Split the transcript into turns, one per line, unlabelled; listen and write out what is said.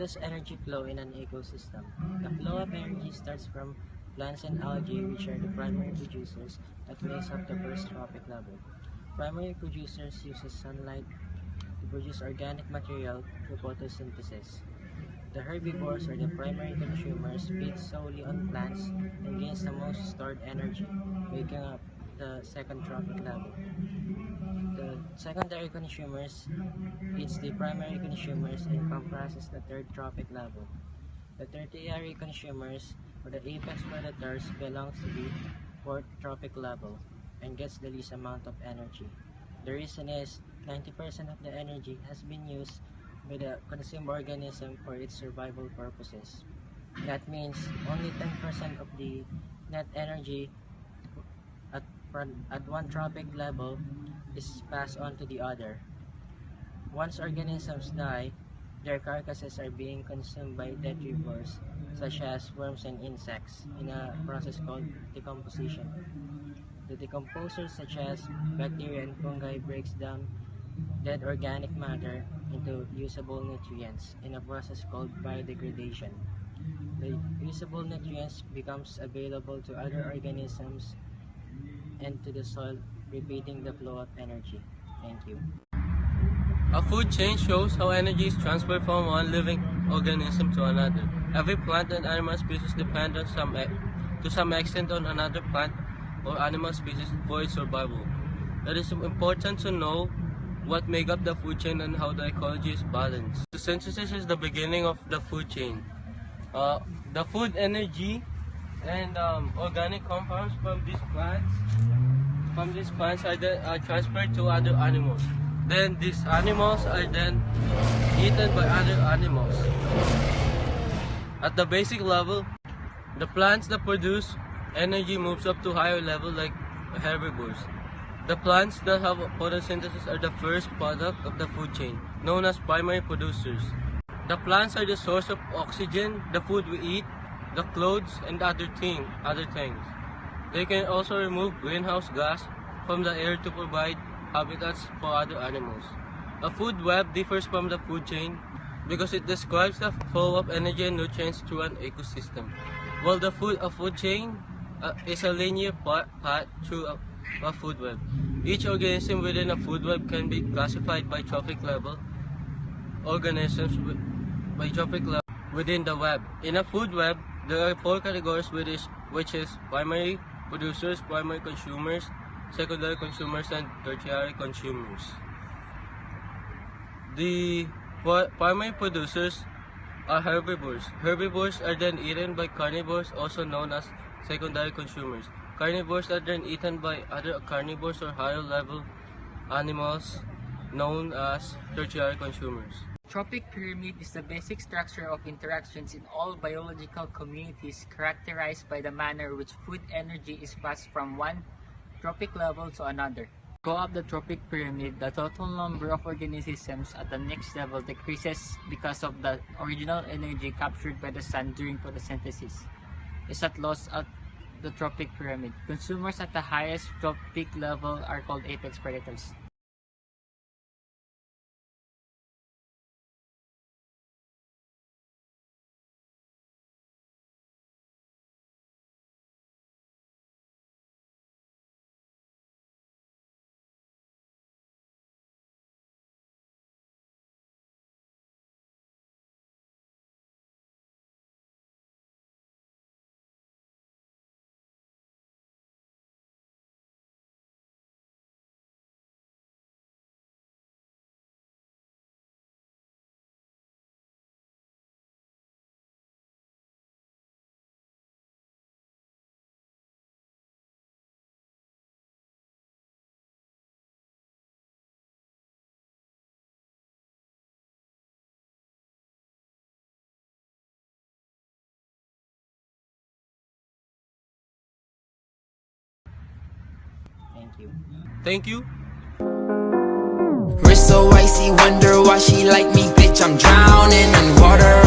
does energy flow in an ecosystem? The flow of energy starts from plants and algae, which are the primary producers that makes up the first trophic level. Primary producers use sunlight to produce organic material through photosynthesis. The herbivores are the primary consumers, feed solely on plants, and gains the most stored energy, making up the second trophic level. The secondary consumers eats the primary consumers and comprises the third trophic level. The tertiary consumers, or the apex predators, belongs to the fourth trophic level and gets the least amount of energy. The reason is 90% of the energy has been used by the consumed organism for its survival purposes. That means only 10% of the net energy at, at one trophic level is passed on to the other. Once organisms die, their carcasses are being consumed by detrivores such as worms and insects in a process called decomposition. The decomposers such as bacteria and fungi breaks down dead organic matter into usable nutrients in a process called biodegradation. The usable nutrients becomes available to other organisms and to the soil, repeating the flow of energy. Thank you.
A food chain shows how energy is transferred from one living organism to another. Every plant and animal species depend to some extent on another plant or animal species for its survival. It is important to know what make up the food chain and how the ecology is balanced. The synthesis is the beginning of the food chain. The food energy and organic compounds from these plants are transferred to other animals. Then these animals are then eaten by other animals. At the basic level, the plants that produce energy moves up to higher level like herbivores. The plants that have photosynthesis are the first product of the food chain, known as primary producers. The plants are the source of oxygen, the food we eat, the clothes, and other things. They can also remove greenhouse gas from the air to provide habitats for other animals. A food web differs from the food chain because it describes the flow of energy and nutrients through an ecosystem, while a food chain is a linear path through a food web. Each organism within a food web can be classified by trophic level. Organisms by trophic level within the web. In a food web, there are four categories, which is primary producers, primary consumers, secondary consumers, and tertiary consumers. The primary producers are herbivores. Herbivores are then eaten by carnivores, also known as secondary consumers. Carnivores are then eaten by other carnivores or higher level animals, known as tertiary consumers.
Trophic pyramid is the basic structure of interactions in all biological communities, characterized by the manner which food energy is passed from one trophic level to another. Go up the trophic pyramid, the total number of organisms at the next level decreases because of the original energy captured by the sun during photosynthesis is at loss at the trophic pyramid. Consumers at the highest trophic level are called apex predators.
Thank you.
Thank you.
Wrist so icy, wonder why she like me, bitch, I'm drowning in water.